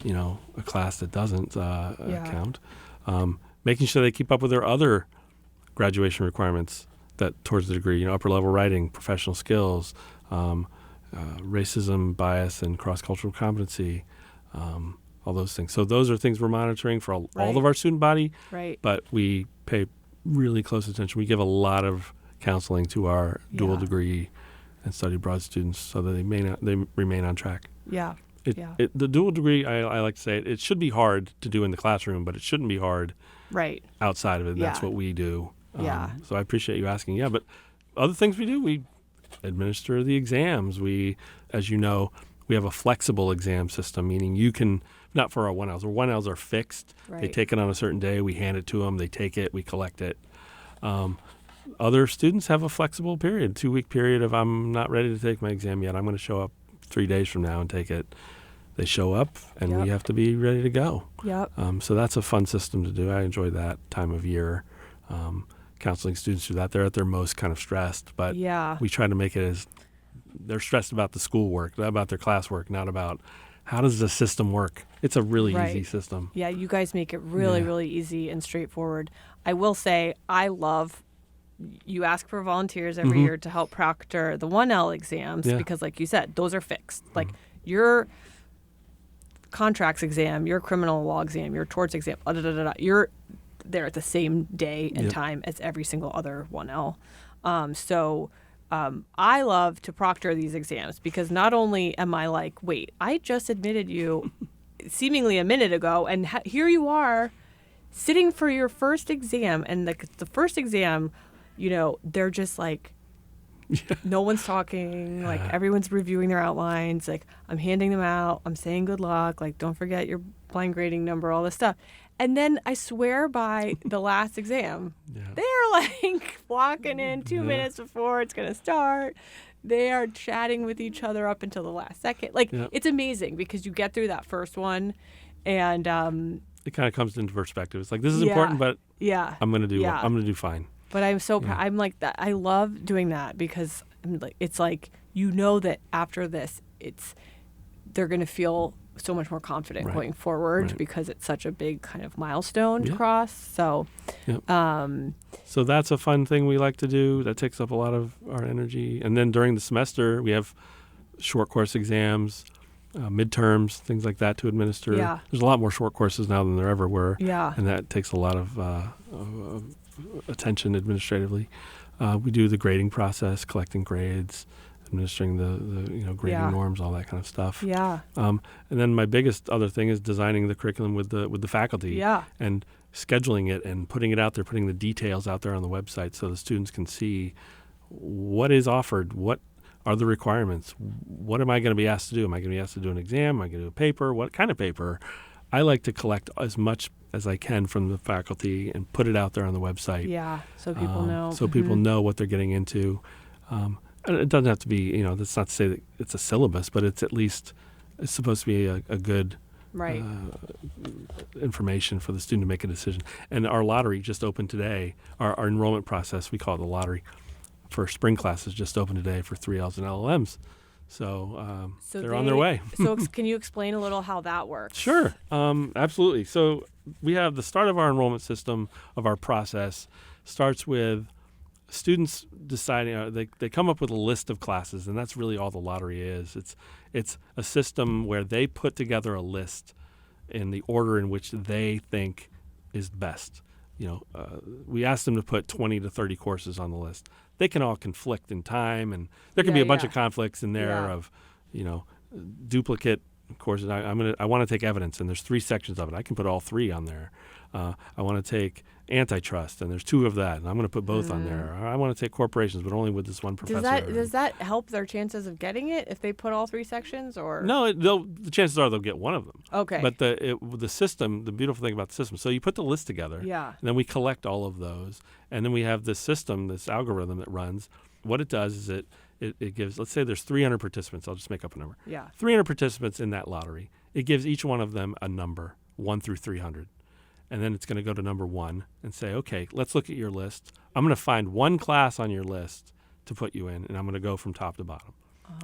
a class that doesn't count. Making sure they keep up with their other graduation requirements that towards the degree, upper level writing, professional skills, racism, bias, and cross-cultural competency, all those things. So those are things we're monitoring for all of our student body, but we pay really close attention. We give a lot of counseling to our dual degree and study abroad students so that they remain on track. Yeah. The dual degree, I like to say it should be hard to do in the classroom, but it shouldn't be hard outside of it. That's what we do. So I appreciate you asking. Yeah, but other things we do, we administer the exams. We, as you know, we have a flexible exam system, meaning you can, not for our 1Ls. Our 1Ls are fixed. They take it on a certain day. We hand it to them. They take it. We collect it. Other students have a flexible period, 2-week period of I'm not ready to take my exam yet. I'm going to show up 3 days from now and take it. They show up, and we have to be ready to go. So that's a fun system to do. I enjoy that time of year. Counseling students through that. They're at their most kind of stressed, but we try to make it as they're stressed about the schoolwork, not about their classwork, not about how does the system work. It's a really easy system. Yeah, you guys make it really, really easy and straightforward. I will say I love you ask for volunteers every year to help proctor the 1L exams because, like you said, those are fixed. Like your contracts exam, your criminal law exam, your torts exam, you're there at the same day and time as every single other 1L. So I love to proctor these exams because not only am I like, wait, I just admitted you seemingly a minute ago, and here you are sitting for your first exam, and the first exam, they're just like, no one's talking, like everyone's reviewing their outlines, like I'm handing them out, I'm saying good luck, like don't forget your blind grading number, all this stuff. And then I swear by the last exam, they're like walking in 2 minutes before it's going to start. They are chatting with each other up until the last second. Like it's amazing because you get through that first one And it kind of comes into perspective. It's like, this is Yeah. important, but yeah. I'm gonna do Yeah. I'm gonna do fine. But I'm so proud. I'm like that. I love doing that because it's like, that after this, they're going to feel so much more confident Right. going forward Right. because it's such a big kind of milestone to Yeah. cross. So, Yep. So that's a fun thing we like to do. That takes up a lot of our energy. And then during the semester, we have short course exams, midterms, things like that to administer. Yeah. There's a lot more short courses now than there ever were. yeah. And that takes a lot of attention administratively. We do the grading process, collecting grades, administering the grading Yeah. norms, all that kind of stuff. Yeah. And then my biggest other thing is designing the curriculum with the faculty. Yeah. And scheduling it and putting it out there, putting the details out there on the website so the students can see what is offered, what are the requirements, what am I going to be asked to do? Am I going to be asked to do an exam? Am I going to do a paper? What kind of paper? I like to collect as much as I can from the faculty and put it out there on the website. Yeah. So people know. So people know what they're getting into. And it doesn't have to be, that's not to say that it's a syllabus, but it's at least, it's supposed to be a good Right. information for the student to make a decision. And our lottery just opened today. Our enrollment process, we call it the lottery, for spring classes just opened today for 3Ls and LLMs. So, they're on their way. So can you explain a little how that works? Sure. Absolutely. So we have the start of our enrollment system of our process starts with students deciding, they come up with a list of classes, and that's really all the lottery is. It's a system where they put together a list in the order in which they think is best. We ask them to put 20 to 30 courses on the list. They can all conflict in time, and there can be a bunch of conflicts in there of, duplicate courses. I want to take evidence, and there's 3 sections of it. I can put all 3 on there. I want to take antitrust, and there's 2 of that, and I'm going to put both on there. I want to take corporations, but only with this one professor. Does that help their chances of getting it if they put all 3 sections? Or No, the chances are they'll get one of them. Okay. But the system, the beautiful thing about the system, so you put the list together, Yeah. and then we collect all of those, and then we have this system, this algorithm that runs. What it does is it gives, let's say there's 300 participants. I'll just make up a number. Yeah. 300 participants in that lottery. It gives each one of them a number, 1 through 300. And then it's going to go to number 1 and say, okay, let's look at your list. I'm going to find one class on your list to put you in, and I'm going to go from top to bottom,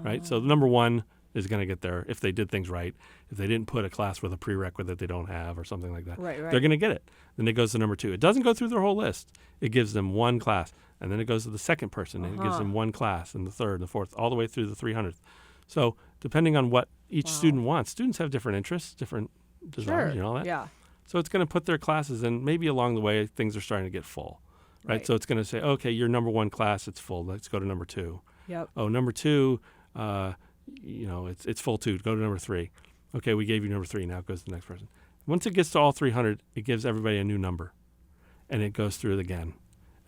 right? So number 1 is going to get there if they did things right. If they didn't put a class with a prerequisite they don't have or something like that, Right. they're going to get it. Then it goes to number 2. It doesn't go through their whole list. It gives them one class. And then it goes to the second person, and it gives them one class, and the third, the fourth, all the way through the 300th. So depending on what each student wants, students have different interests, different desires, all that. Yeah. So it's going to put their classes in. Maybe along the way, things are starting to get full, right? So it's going to say, okay, your number 1 class, it's full. Let's go to number 2. Yep. Oh, number 2, it's full too. Go to number 3. Okay, we gave you number 3. Now it goes to the next person. Once it gets to all 300, it gives everybody a new number, and it goes through it again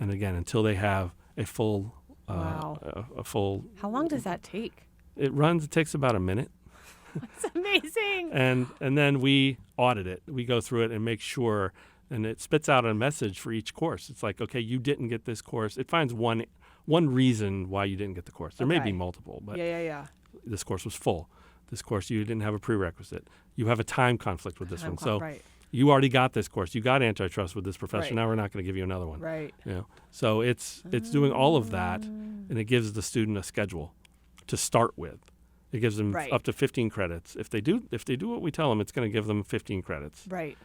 and again until they have a full. A full. How long does that take? It takes about a minute. That's amazing. And then we audit it. We go through it and make sure, and it spits out a message for each course. It's like, okay, you didn't get this course. It finds one reason why you didn't get the course. There may be multiple, but Yeah. this course was full. This course, you didn't have a prerequisite. You have a time conflict with this one. So you already got this course. You got antitrust with this professor. Right. Now we're not going to give you another one. Right. So it's doing all of that, and it gives the student a schedule to start with. It gives them up to 15 credits. If they do what we tell them, it's going to give them 15 credits. Right.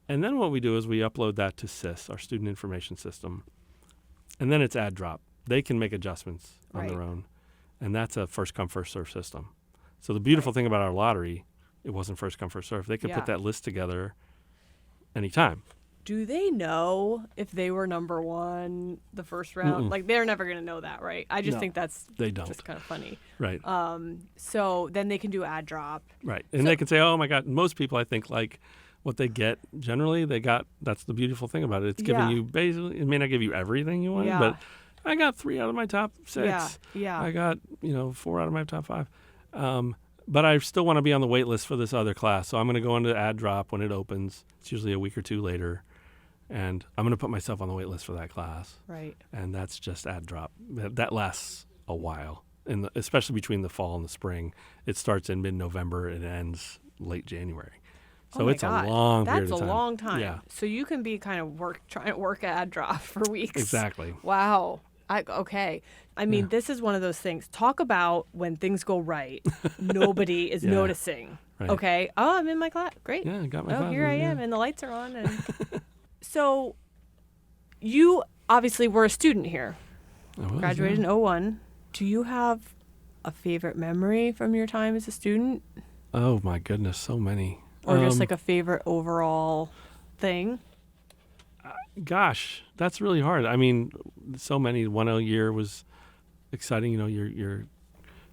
And then what we do is we upload that to SIS, our student information system. And then it's add drop. They can make adjustments on their own. And that's a first come, first serve system. So the beautiful thing about our lottery, it wasn't first come, first serve. They could put that list together anytime. Do they know if they were number 1 the first round? Like, they're never going to know that, right? I just think that's just kind of funny. Right. So then they can do add drop. Right. And they can say, oh, my God, most people, I think, like what they get generally, that's the beautiful thing about it. It's giving you basically, it may not give you everything you want, but I got 3 out of my top 6. Yeah. I got, 4 out of my top 5. But I still want to be on the wait list for this other class. So I'm going to go into add drop when it opens. It's usually a week or 2 later. And I'm going to put myself on the wait list for that class. Right. And that's just add drop. That lasts a while, especially between the fall and the spring. It starts in mid-November. It ends late January. So my it's God. a long That's period of a time. long time. Yeah, So you can be kind of trying to work at AdDraw for weeks. exactly. Wow. Okay. I mean, Yeah. this is one of those things. Talk about when things go right. Nobody is Yeah. noticing. Right. Okay. Oh, I'm in my class. Great. Yeah, I got my Oh, classes. here I yeah. am, and the lights are on. And so you obviously were a student here. I was, Graduated yeah. in 01. Do you have a favorite memory from your time as a student? Oh my goodness, so many. Or just like a favorite overall thing? Gosh, that's really hard. I mean, so many. 1L year was exciting. You know, your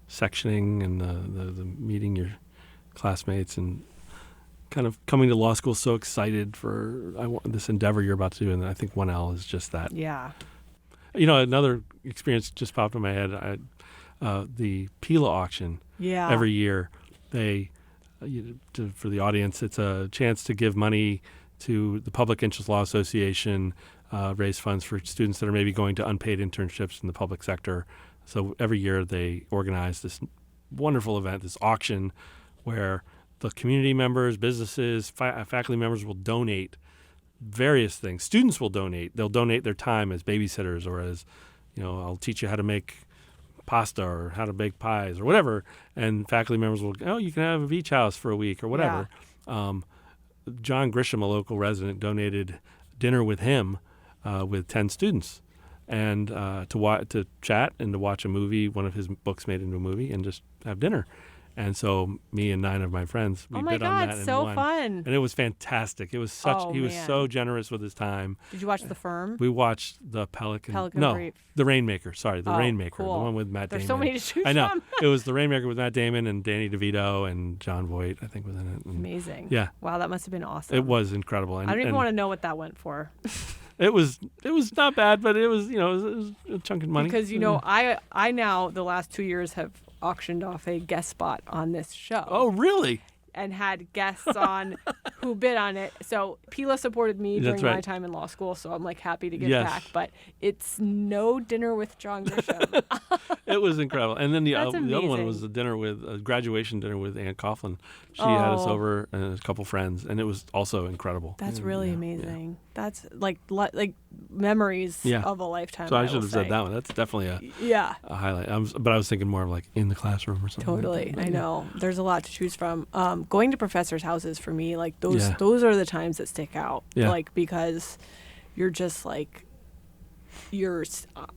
sectioning and the meeting your classmates and kind of coming to law school so excited for this endeavor you're about to do. And I think 1L is just that. Yeah. You know, another experience just popped in my head. The PILA auction. Yeah. Every year, they for the audience, it's a chance to give money to the Public Interest Law Association, raise funds for students that are maybe going to unpaid internships in the public sector. So every year they organize this wonderful event, this auction, where the community members, businesses, faculty members will donate various things. Students will donate. They'll donate their time as babysitters or as, I'll teach you how to make pasta or how to bake pies or whatever. And faculty members will, you can have a beach house for a week or whatever. Yeah. John Grisham, a local resident, donated dinner with him with 10 students and to chat and to watch a movie, one of his books made into a movie, and just have dinner. And so me and 9 of my friends, we bid on that and so won. fun. And it was fantastic. It was he was so generous with his time. Did you watch The Firm? We watched the Pelican Brief. The Rainmaker. Sorry, the Rainmaker, cool. the one with Matt Damon. There's so many to choose I know. from. It was the Rainmaker with Matt Damon and Danny DeVito and John Voight, I think, was in it. And amazing. Yeah. Wow, that must have been awesome. It was incredible. I don't even want to know what that went for. It was not bad, but it was it was a chunk of money. Because I now the last 2 years have auctioned off a guest spot on this show. Oh, really? And had guests on who bid on it. So PILA supported me during my time in law school, so I'm happy to give back. But it's no dinner with John Grisham. It was incredible. And then the other one was a graduation dinner with Ann Coughlin. She had us over and a couple friends, and it was also incredible. That's really amazing. Yeah. That's like memories of a lifetime. So I should have said that one. That's definitely a highlight. But I was thinking more of in the classroom or something. Totally. I know. There's a lot to choose from. Going to professors' houses for me, those are the times that stick out. Yeah. Because you're just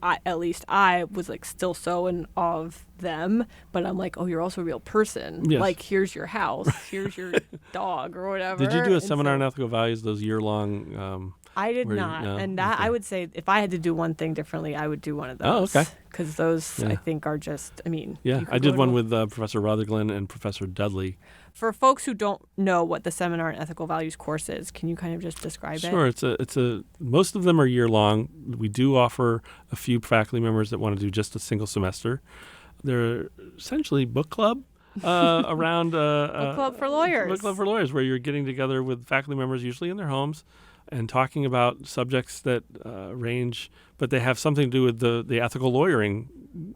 at least I was still so in awe of them, but I'm you're also a real person. Yes. Here's your house, here's your dog or whatever. Did you do a seminar on ethical values, those year-long? I did not. No? And that I would say if I had to do one thing differently, I would do one of those. Oh, okay. Because those I think are just, I did one with Professor Rutherglen and Professor Dudley. For folks who don't know what the Seminar in Ethical Values course is, can you kind of just describe it? Sure. It's most of them are year long. We do offer a few faculty members that want to do just a single semester. They're essentially book club around book club for lawyers. Book club for lawyers, where you're getting together with faculty members, usually in their homes, and talking about subjects that range, but they have something to do with the ethical lawyering,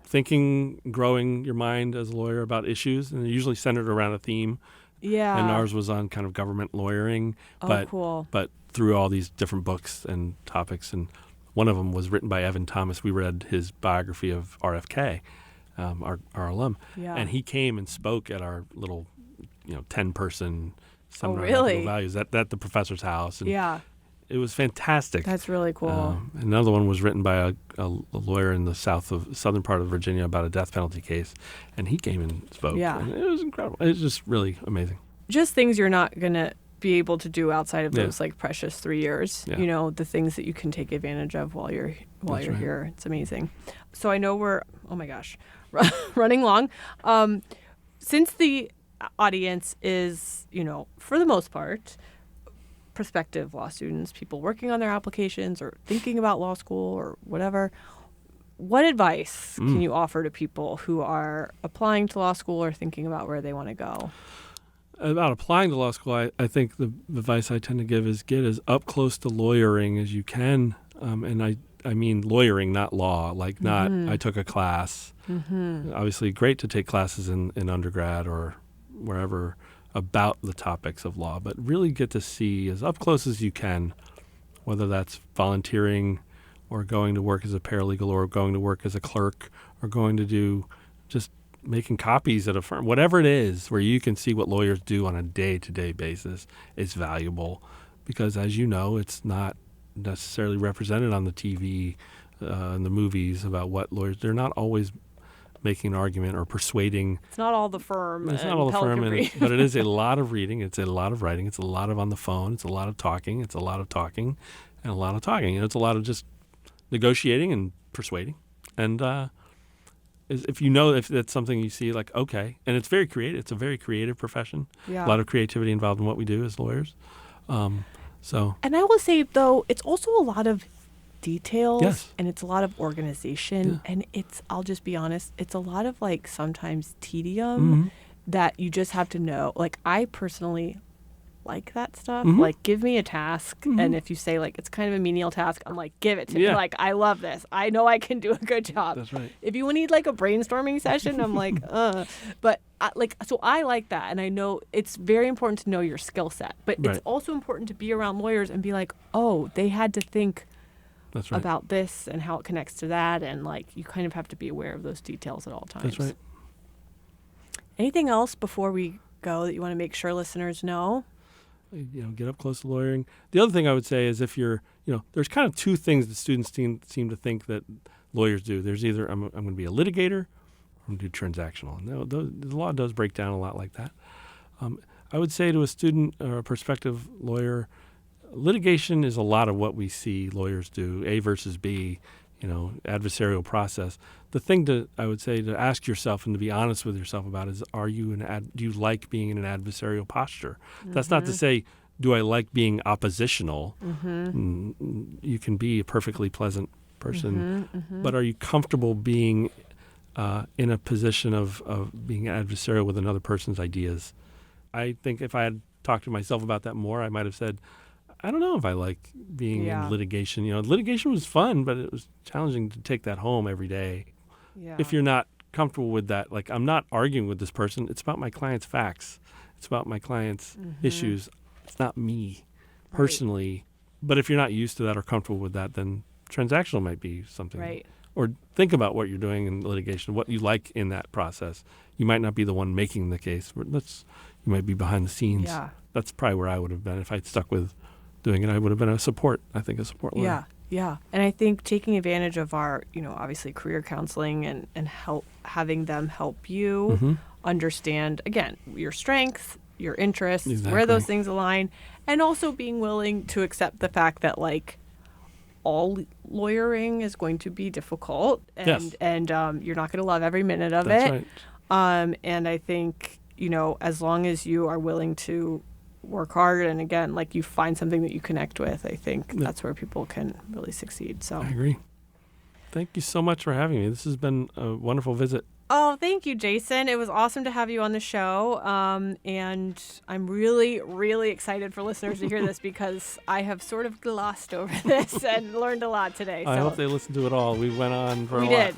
thinking, growing your mind as a lawyer about issues, and they're usually centered around a theme. Yeah. And ours was on kind of government lawyering, cool. but through all these different books and topics. And one of them was written by Evan Thomas. We read his biography of RFK, our alum, and he came and spoke at our little, 10-person seminar on ethical values at the professor's house. And it was fantastic. That's really cool. Another one was written by a lawyer in the southern part of Virginia about a death penalty case, and he came and spoke. Yeah. And it was incredible. It was just really amazing. Just things you're not going to be able to do outside of those precious 3 years. Yeah. The things that you can take advantage of while you're right. here. It's amazing. So I know we're running long. Since the audience is, for the most part, prospective law students, people working on their applications or thinking about law school or whatever, what advice can you offer to people who are applying to law school or thinking about where they want to go? About applying to law school, I think the advice I tend to give is get as up close to lawyering as you can. And I mean lawyering, not law, not I took a class. Mm-hmm. Obviously, great to take classes in undergrad or wherever. about the topics of law, but really get to see as up close as you can, whether that's volunteering or going to work as a paralegal or going to work as a clerk or going to do just making copies at a firm, whatever it is, where you can see what lawyers do on a day-to-day basis is valuable because, as you know, it's not necessarily represented on the TV and the movies about what lawyers, they're not always making an argument or persuading. It's not all the firm. It's not all the firm, but it is a lot of reading. It's a lot of writing. It's a lot of on the phone. It's a lot of talking. It's a lot of talking and a lot of talking. It's a lot of just negotiating and persuading. And if that's something you see, like, okay. And it's very creative. It's a very creative profession. Yeah. A lot of creativity involved in what we do as lawyers. And I will say, though, it's also a lot of details. Yes. And it's a lot of organization. Yeah. And I'll just be honest, it's a lot of, like, sometimes tedium that you just have to know. Like, I personally like that stuff. Like, give me a task. And if you say, like, it's kind of a menial task, I'm like, give it to me. Like, I love this. I know I can do a good job. That's right. If you need, like, a brainstorming session, I'm like, But, so I like that. And I know it's very important to know your skill set. But it's also important to be around lawyers and be like, oh, they had to think about this and how it connects to that. And, like, you kind of have to be aware of those details at all times. That's right. Anything else before we go that you want to make sure listeners know? Get up close to lawyering. The other thing I would say is if you're, there's kind of two things that students seem to think that lawyers do. There's either I'm going to be a litigator or I'm going to do transactional. And the law does break down a lot like that. I would say to a student or a prospective lawyer, litigation is a lot of what we see lawyers do, A versus B, adversarial process. The thing I would say to ask yourself and to be honest with yourself about is, do you like being in an adversarial posture? That's not to say, do I like being oppositional? You can be a perfectly pleasant person, but are you comfortable being in a position of being adversarial with another person's ideas? I think if I had talked to myself about that more, I might have said, I don't know if I like being in litigation. Litigation was fun, but it was challenging to take that home every day. Yeah. If you're not comfortable with that, like, I'm not arguing with this person. It's about my client's facts. It's about my client's issues. It's not me personally. Right. But if you're not used to that or comfortable with that, then transactional might be something. Right. Or think about what you're doing in litigation, what you like in that process. You might not be the one making the case. You might be behind the scenes. Yeah. That's probably where I would have been if I'd stuck with doing it. I would have been a support lawyer. Yeah. And I think taking advantage of our, obviously career counseling and having them help you understand, again, your strengths, your interests, where those things align, and also being willing to accept the fact that, like, all lawyering is going to be difficult and you're not going to love every minute of it. Right. And I think, as long as you are willing to work hard and, again, like, you find something that you connect with, I think that's where people can really succeed. So I agree. Thank you so much for having me. This has been a wonderful visit. Oh, thank you, Jason. It was awesome to have you on the show. And I'm really, really excited for listeners to hear this because I have sort of glossed over this and learned a lot today. I hope they listened to it all. We went on for a while. We did.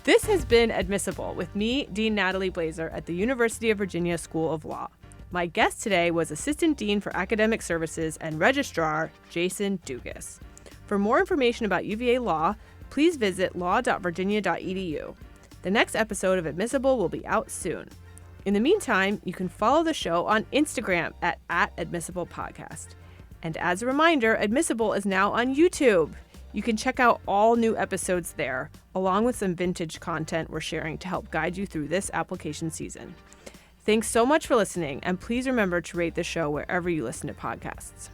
This has been Admissible with me, Dean Natalie Blazer, at the University of Virginia School of Law. My guest today was Assistant Dean for Academic Services and Registrar Jason Dugas. For more information about UVA Law, please visit law.virginia.edu. The next episode of Admissible will be out soon. In the meantime, you can follow the show on Instagram at Admissible Podcast. And as a reminder, Admissible is now on YouTube. You can check out all new episodes there, along with some vintage content we're sharing to help guide you through this application season. Thanks so much for listening, and please remember to rate the show wherever you listen to podcasts.